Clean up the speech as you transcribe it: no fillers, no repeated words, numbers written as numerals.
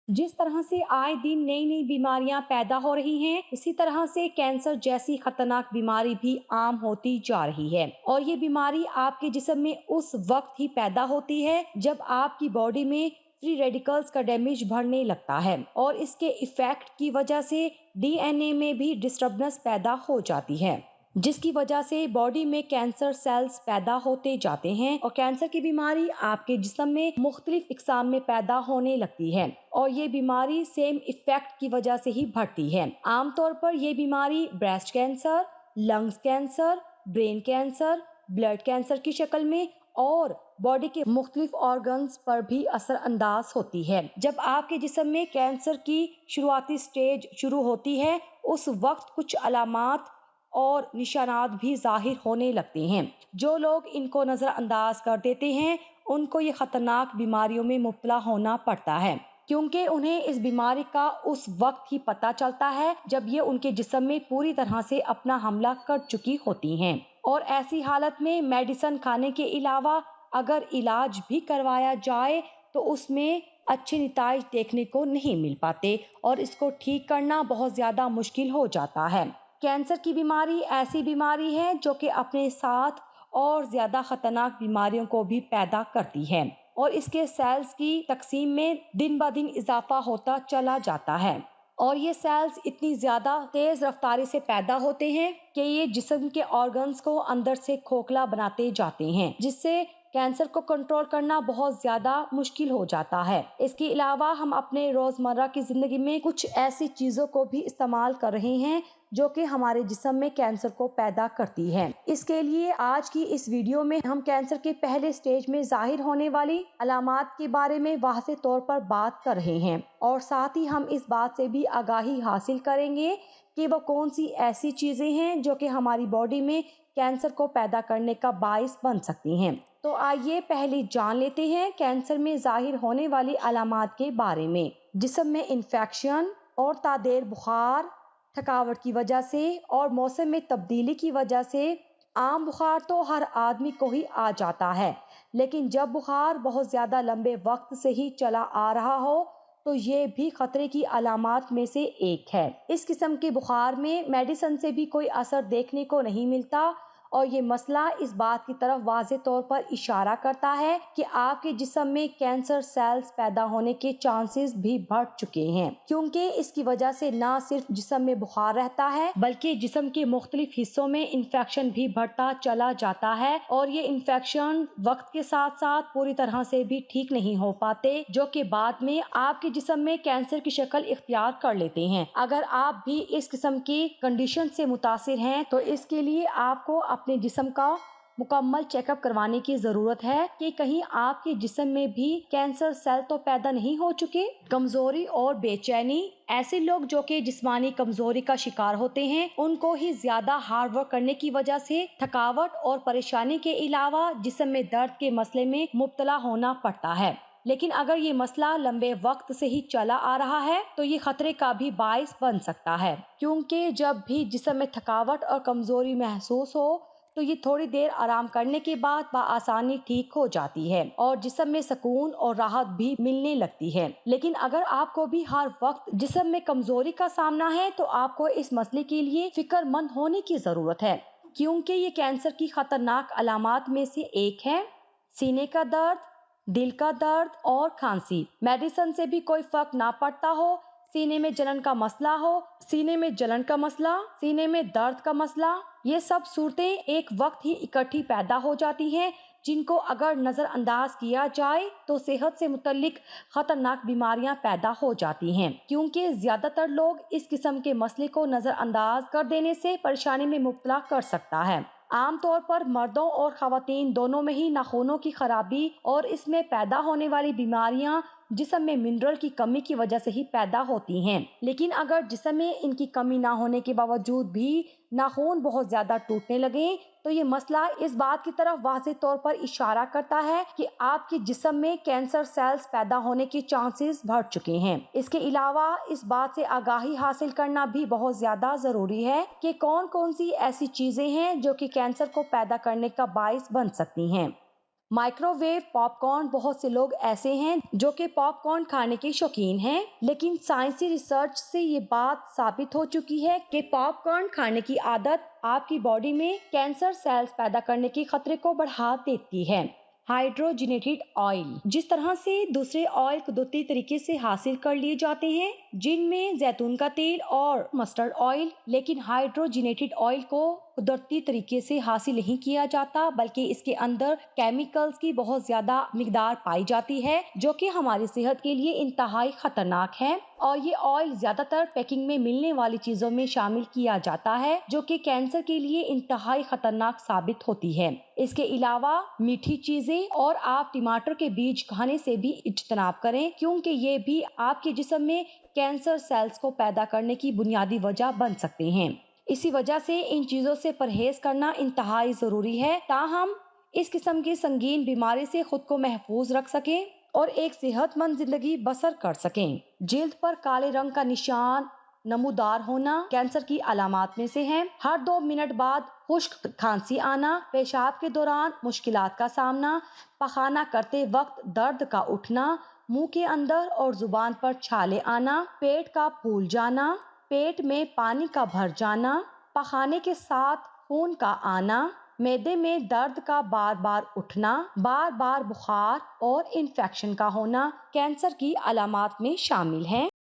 जिस तरह से आए दिन नई नई बीमारियां पैदा हो रही हैं, इसी तरह से कैंसर जैसी खतरनाक बीमारी भी आम होती जा रही है। और ये बीमारी आपके जिस्म में उस वक्त ही पैदा होती है जब आपकी बॉडी में फ्री रेडिकल्स का डैमेज बढ़ने लगता है और इसके इफेक्ट की वजह से डीएनए में भी डिस्टर्बेंस पैदा हो जाती है, जिसकी वजह से बॉडी में कैंसर सेल्स पैदा होते जाते हैं और कैंसर की बीमारी आपके जिस्म में मुख्तलिफ इकसाम में पैदा होने लगती है और ये बीमारी सेम इफेक्ट की वजह से ही बढ़ती है। आमतौर पर ये बीमारी breast cancer, lungs cancer, brain cancer, blood cancer की शक्ल में और बॉडी के मुख्तलिफ ऑर्गन्स पर भी असर अंदाज होती है। जब आपके जिस्म में कैंसर की शुरुआती स्टेज शुरू होती है, उस वक्त कुछ अलामात और निशानात भी जाहिर होने लगते हैं। जो लोग इनको नजरअंदाज कर देते हैं, उनको ये खतरनाक बीमारियों में मुब्तला होना पड़ता है, क्योंकि उन्हें इस बीमारी का उस वक्त ही पता चलता है जब ये उनके जिस्म में पूरी तरह से अपना हमला कर चुकी होती हैं। और ऐसी हालत में मेडिसिन खाने के अलावा अगर इलाज भी करवाया जाए तो उसमें अच्छे नतीजे देखने को नहीं मिल पाते और इसको ठीक करना बहुत ज्यादा मुश्किल हो जाता है। कैंसर की बीमारी ऐसी बीमारी है जो कि अपने साथ और ज्यादा खतरनाक बीमारियों को भी पैदा करती है और इसके सेल्स की तकसीम में दिन ब दिन इजाफा होता चला जाता है और ये सेल्स इतनी ज्यादा तेज रफ्तारी से पैदा होते हैं कि ये जिस्म के ऑर्गन्स को अंदर से खोखला बनाते जाते हैं, जिससे कैंसर को कंट्रोल करना बहुत ज्यादा मुश्किल हो जाता है। इसके अलावा हम अपने रोजमर्रा की जिंदगी में कुछ ऐसी चीजों को भी इस्तेमाल कर रहे हैं जो कि हमारे जिस्म में कैंसर को पैदा करती है। इसके लिए आज की इस वीडियो में हम कैंसर के पहले स्टेज में जाहिर होने वाली अलामात के बारे में वाज़ेह तौर पर बात कर रहे हैं और साथ ही हम इस बात से भी आगाही हासिल करेंगे कि वो कौन सी ऐसी चीजें हैं जो कि हमारी बॉडी में कैंसर को पैदा करने का बाइस बन सकती हैं। तो आइए पहले जान लेते हैं कैंसर में जाहिर होने वाली अलामात के बारे में। जिस्म में इन्फेक्शन और तादेर बुखार, थकावट की वजह से और मौसम में तब्दीली की वजह से। आम बुखार तो हर आदमी को ही आ जाता है, लेकिन जब बुखार बहुत ज्यादा लंबे वक्त से ही चला आ रहा हो तो ये भी खतरे की अलामात में से एक है। इस किस्म के बुखार में मेडिसिन से भी कोई असर देखने को नहीं मिलता और ये मसला इस बात की तरफ वाज़ेह तौर पर इशारा करता है कि आपके जिस्म में कैंसर सेल्स पैदा होने के चांसेस भी बढ़ चुके हैं, क्योंकि इसकी वजह से न सिर्फ जिस्म में बुखार रहता है बल्कि जिस्म के मुख्तलिफ हिस्सों में इन्फेक्शन भी बढ़ता चला जाता है और ये इन्फेक्शन वक्त के साथ साथ पूरी तरह से भी ठीक नहीं हो पाते, जो कि बाद में आपके जिस्म में कैंसर की शक्ल इख्तियार कर लेते हैं। अगर आप भी इस किस्म की कंडीशन से मुतासिर हैं तो इसके लिए आपको अपने जिस्म का मुकम्मल चेकअप करवाने की जरूरत है कि कहीं आपके जिस्म में भी कैंसर सेल तो पैदा नहीं हो चुके। कमजोरी और बेचैनी, ऐसे लोग जो कि जिस्मानी कमजोरी का शिकार होते हैं, उनको ही ज्यादा हार्ड वर्क करने की वजह से थकावट और परेशानी के अलावा जिस्म में दर्द के मसले में मुब्तला होना पड़ता है। लेकिन अगर ये मसला लंबे वक्त से ही चला आ रहा है तो ये खतरे का भी बाइस बन सकता है, क्योंकि जब भी जिस्म में थकावट और कमजोरी महसूस हो तो ये थोड़ी देर आराम करने के बाद बआसानी ठीक हो जाती है और जिस्म में सुकून और राहत भी मिलने लगती है। लेकिन अगर आपको भी हर वक्त जिस्म में कमजोरी का सामना है तो आपको इस मसले के लिए फिक्रमंद होने की जरूरत है, क्योंकि ये कैंसर की खतरनाक अलामात में से एक है। सीने का दर्द, दिल का दर्द और खांसी, मेडिसिन से भी कोई फर्क ना पड़ता हो, सीने में जलन का मसला हो, सीने में जलन का मसला, सीने में दर्द का मसला, ये सब सूरतें एक वक्त ही इकट्ठी पैदा हो जाती हैं, जिनको अगर नजरअंदाज किया जाए तो सेहत से मुतल्लिक खतरनाक बीमारियां पैदा हो जाती हैं, क्योंकि ज्यादातर लोग इस किस्म के मसले को नजरअंदाज कर देने से परेशानी में मुब्तला कर सकता है। आमतौर पर मर्दों और खवातीन दोनों में ही नाखूनों की खराबी और इसमें पैदा होने वाली बीमारियां जिस्म में मिनरल की कमी की वजह से ही पैदा होती हैं। लेकिन अगर जिस्म में इनकी कमी ना होने के बावजूद भी नाखून बहुत ज्यादा टूटने लगे तो ये मसला इस बात की तरफ वाज़ेह तौर पर इशारा करता है कि आपके जिस्म में कैंसर सेल्स पैदा होने के चांसेस बढ़ चुके हैं। इसके अलावा इस बात से आगाही हासिल करना भी बहुत ज्यादा जरूरी है कि कौन कौन सी ऐसी चीजें हैं जो कि कैंसर को पैदा करने का बाइस बन सकती हैं। माइक्रोवेव पॉपकॉर्न, बहुत से लोग ऐसे हैं जो कि पॉपकॉर्न खाने के शौकीन हैं, लेकिन साइंसी रिसर्च से ये बात साबित हो चुकी है कि पॉपकॉर्न खाने की आदत आपकी बॉडी में कैंसर सेल्स पैदा करने के खतरे को बढ़ा देती है। हाइड्रोजनेटेड ऑयल, जिस तरह से दूसरे ऑयल कुदरती तरीके से हासिल कर लिए जाते हैं, जिनमें जैतून का तेल और मस्टर्ड ऑयल, लेकिन हाइड्रोजनेटेड ऑयल को कुदरती तरीके से हासिल नहीं किया जाता, बल्कि इसके अंदर केमिकल्स की बहुत ज्यादा मिकदार पाई जाती है, जो कि हमारी सेहत के लिए इंतहाई खतरनाक है। और ये ऑयल ज्यादातर पैकिंग में मिलने वाली चीजों में शामिल किया जाता है, जो कि कैंसर के लिए इंतहाई खतरनाक साबित होती है। इसके अलावा मीठी चीजें और आप टमाटर के बीज खाने से भी इज्तनाब करें, क्योंकि ये भी आपके जिस्म में कैंसर सेल्स को पैदा करने की बुनियादी वजह बन सकते हैं। इसी वजह से इन चीजों से परहेज करना इंतहाई जरूरी है, ताहम इस किस्म की संगीन बीमारी से खुद को महफूज रख सकें और एक सेहतमंद जिंदगी बसर कर सकें। जिल्द पर काले रंग का निशान नमूदार होना कैंसर की अलामात में से है। हर 2 मिनट बाद खुश्क खांसी आना, पेशाब के दौरान मुश्किलात का सामना, पखाना करते वक्त दर्द का उठना, मुंह के अंदर और जुबान पर छाले आना, पेट का फूल जाना, पेट में पानी का भर जाना, पखाने के साथ खून का आना, मैदे में दर्द का बार बार उठना, बार बार बुखार और इन्फेक्शन का होना कैंसर की अलामात में शामिल हैं।